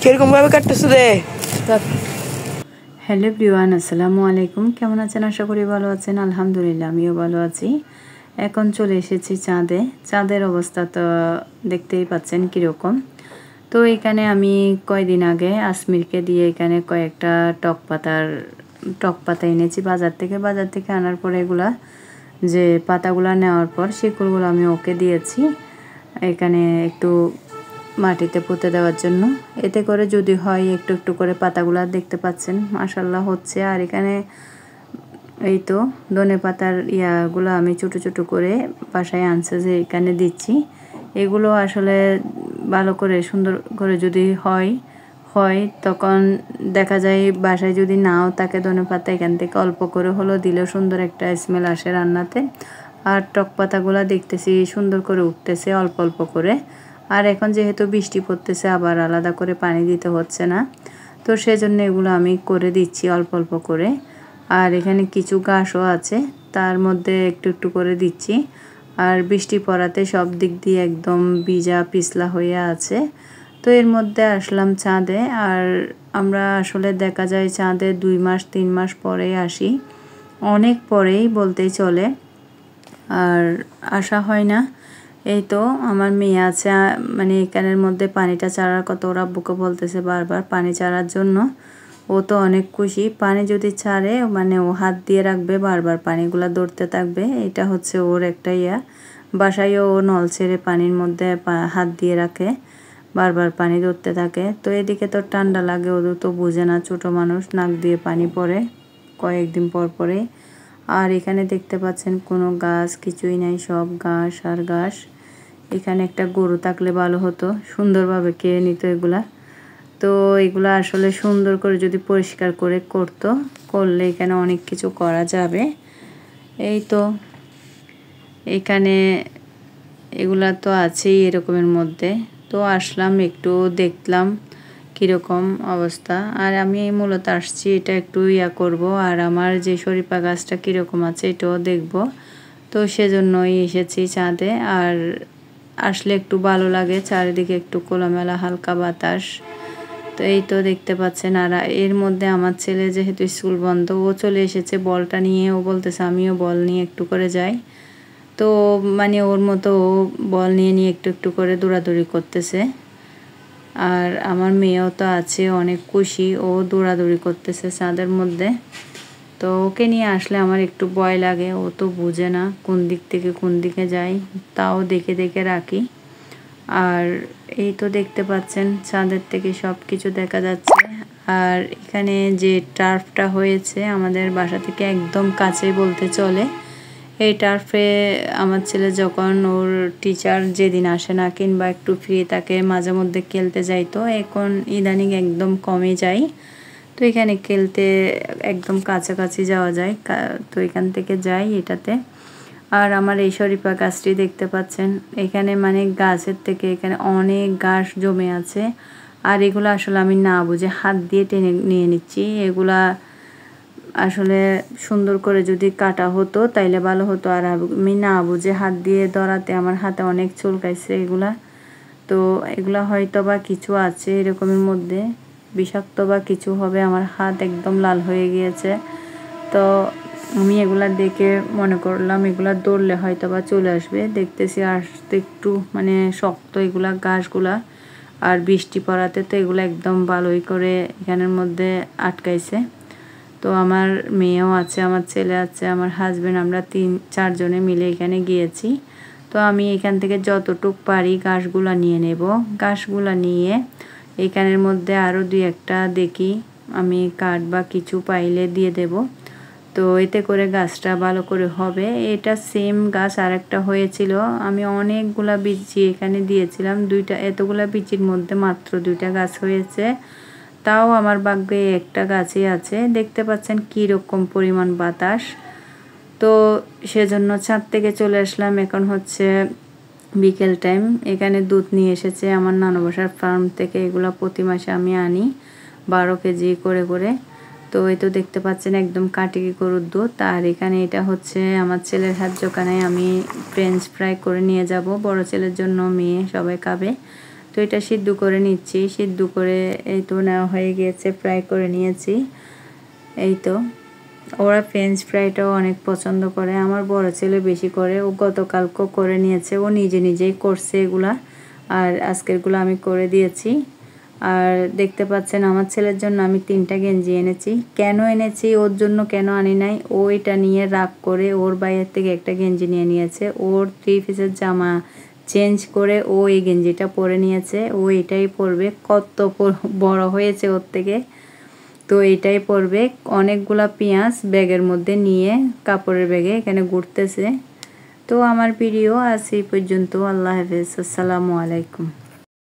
কিরকম ভাবে কাটতেছ রে? হ্যালো এভরিওয়ান, আসসালামু আলাইকুম। কেমন আছেন? আশা করি ভালো আছেন। আলহামদুলিল্লাহ আমিও ভালো আছি। এখন চলে এসেছি চাঁদে। চাঁদের অবস্থা তো দেখতেই পাচ্ছেন কীরকম। তো এখানে আমি কয়দিন আগে আসমিরকে দিয়ে এখানে কয়েকটা টক পাতা এনেছি বাজার থেকে আনার পরে এগুলা যে পাতাগুলা নেওয়ার পর শিকড়গুলো আমি ওকে দিয়েছি এখানে একটু মাটিতে পুঁতে দেওয়ার জন্য। এতে করে যদি হয় একটু একটু করে পাতাগুলা দেখতে পাচ্ছেন মাশাআল্লাহ হচ্ছে। আর এখানে এই তো ধনে পাতার ইয়াগুলো আমি ছোট ছোট করে বাসায় আনছে যে এখানে দিচ্ছি। এগুলো আসলে ভালো করে সুন্দর করে যদি হয় তখন দেখা যায় বাসায় যদি নাও থাকে ধনে পাতা এখান থেকে অল্প করে হলো দিলেও সুন্দর একটা স্মেল আসে রান্নাতে। আর টক পাতাগুলো দেখতেছি সুন্দর করে উঠতেছে অল্প অল্প করে। আর এখন যেহেতু বৃষ্টি পড়তেছে আবার আলাদা করে পানি দিতে হচ্ছে না, তো সেজন্য এগুলো আমি করে দিচ্ছি অল্প অল্প করে। আর এখানে কিছু ঘাসও আছে তার মধ্যে একটু একটু করে দিচ্ছি। আর বৃষ্টি পড়াতে সব দিক দিয়ে একদম ভিজা পিছলা হয়ে আছে। তো এর মধ্যে আসলাম চাঁদে। আর আমরা আসলে দেখা যায় চাঁদে 2 মাস 3 মাস পরেই আসি, অনেক পরেই বলতেই চলে, আর আসা হয় না। এই তো আমার মেয়ে আছে মানে এখানের মধ্যে পানিটা চারার কথা ওরা আব্বুকে বলতেছে বারবার পানি চারার জন্য। ও তো অনেক খুশি, পানি যদি ছাড়ে মানে ও হাত দিয়ে রাখবে, বারবার পানিগুলা ধরতে থাকবে। এটা হচ্ছে ওর একটা বাসায়ও ও নল ছেড়ে পানির মধ্যে হাত দিয়ে রাখে, বারবার পানি ধরতে থাকে। তো এদিকে তো ঠান্ডা লাগে, ওদের তো বুঝে না, ছোট মানুষ, নাক দিয়ে পানি পড়ে কয়েকদিন পর পরে। আর এখানে দেখতে পাচ্ছেন কোনো গাছ কিছুই নাই, সব ঘাস আর ঘাস। এখানে একটা গরু থাকলে ভালো হতো, সুন্দরভাবে খেয়ে নিত এগুলা। তো এগুলা আসলে সুন্দর করে যদি পরিষ্কার করে করলে এখানে অনেক কিছু করা যাবে। এই তো এখানে এগুলা তো আছেই এরকমের মধ্যে। তো আসলাম একটু দেখলাম কীরকম অবস্থা। আর আমি মূলত আসছি এটা একটু করব, আর আমার যে শরীফা গাছটা কীরকম আছে এটাও দেখব। তো সেজন্যই এসেছি চাঁদে। আর আসলে একটু ভালো লাগে, চারিদিকে একটু খোলামেলা হালকা বাতাস। তো এই তো দেখতে পাচ্ছেন। আর এর মধ্যে আমার ছেলে যেহেতু স্কুল বন্ধ, ও চলে এসেছে বলটা নিয়ে। ও বলতেছে আমিও বল নিয়ে একটু করে যাই। তো মানে ওর মতো ও বল নিয়ে একটু একটু করে দৌড়াদৌড়ি করতেছে। আর আমার মেয়েও তো আছে অনেক খুশি, ও দৌড়াদৌড়ি করতেছে চাঁদের মধ্যে। তো ওকে নিয়ে আসলে আমার একটু ভয় লাগে, ও তো বুঝে না কোন দিক থেকে কোন দিকে যাই, তাও দেখে দেখে রাখি। আর এই তো দেখতে পাচ্ছেন চাঁদের থেকে সব কিছু দেখা যাচ্ছে। আর এখানে যে টার্ফটা হয়েছে আমাদের বাসা থেকে একদম কাছে বলতে চলে। এই টার্ফে আমার ছেলে যখন ওর টিচার যেদিন আসে না কিংবা একটু ফ্রি থাকে মাঝে মধ্যে খেলতে যাইতো, এখন ইদানিং একদম কমে যায়। তো এখানে খেলতে একদম কাছাকাছি যাওয়া যায়, তো এখান থেকে যাই এটাতে। আর আমার এই শরীফা গাছটি দেখতে পাচ্ছেন, এখানে মানে গাছের থেকে এখানে অনেক ঘাস জমে আছে। আর এগুলো আসলে আমি না বুঝে হাত দিয়ে টেনে নিয়ে নিচ্ছি। এগুলা আসলে সুন্দর করে যদি কাটা হতো তাইলে ভালো হতো। আর আমি না বুঝে হাত দিয়ে ধরাতে আমার হাতে অনেক চুলকাইছে এগুলা। তো এগুলা হয়তো বা কিছু আছে এরকমের মধ্যে, বিষাক্ত বা কিছু হবে। আমার হাত একদম লাল হয়ে গিয়েছে। তো আমি এগুলা দেখে মনে করলাম এগুলা দৌড়লে হয়তো বা চলে আসবে। দেখতেছি আসতে একটু মানে শক্ত এগুলা গাছগুলা, আর বৃষ্টি পড়াতে তো এগুলো একদম ভালোই করে এখানের মধ্যে আটকাইছে। তো আমার মেয়েও আছে, আমার ছেলে আছে, আমার হাজবেন্ড, আমরা 3-4 জনে মিলে এখানে গিয়েছি। তো আমি এখান থেকে যতটুক পারি ঘাসগুলা নিয়ে নেব। ঘাসগুলা নিয়ে এখানের মধ্যে আরও 2-1টা দেখি আমি কাঠ বা কিছু পাইলে দিয়ে দেব। তো এতে করে গাছটা ভালো করে হবে। এটা সেম গাছ আর একটা হয়েছিল, আমি অনেকগুলা বিচি এখানে দিয়েছিলাম। এতগুলা বিচির মধ্যে মাত্র 2টা গাছ হয়েছে, তাও আমার ভাগ্যে একটা গাছই আছে। দেখতে পাচ্ছেন কীরকম পরিমাণ বাতাস। তো সেজন্য ছাদ থেকে চলে আসলাম। এখন হচ্ছে বিকেল টাইম। এখানে দুধ নিয়ে এসেছে আমার নানু বাসার ফার্ম থেকে, এগুলো প্রতি মাসে আমি আনি 12 কেজি করে করে। তো এই তো দেখতে পাচ্ছেন একদম কাটিকি গরুর দুধ। আর এখানে এটা হচ্ছে আমার ছেলের হাত দোকানে আমি ফ্রেঞ্চ ফ্রাই করে নিয়ে যাব, বড় ছেলের জন্য, মেয়ে সবাই খাবে। তো এটা সিদ্ধ করে নিচ্ছি, সিদ্ধ করে এই তো নেওয়া হয়ে গিয়েছে, ফ্রাই করে নিয়েছি। এই তো ওরা ফ্রেঞ্চ ফ্রাইটাও অনেক পছন্দ করে, আমার বড় ছেলে বেশি করে, ও গতকালকেও করে নিয়েছে, ও নিজেই করছে এগুলা, আর আজকেরগুলো আমি করে দিয়েছি। আর দেখতে পাচ্ছেন আমার ছেলের জন্য আমি 3টা গেঞ্জি এনেছি। কেন এনেছি, ওর জন্য কেন আনি নাই, ও এটা নিয়ে রাগ করে ওর বাইরের থেকে একটা গেঞ্জি নিয়ে নিয়েছে, ওর 3 পিসের জামা চেঞ্জ করে ও এই গেঞ্জিটা পরে নিয়েছে, ও এটাই পরবে, কত বড় হয়েছে ওর থেকে, তো এটাই পরবে। অনেকগুলা পেঁয়াজ ব্যাগের মধ্যে নিয়ে কাপড়ের ব্যাগে এখানে ঘুরতেছে। তো আমার ভিডিও আজ এই পর্যন্ত। আল্লাহ হাফেজ, আসসালামু আলাইকুম।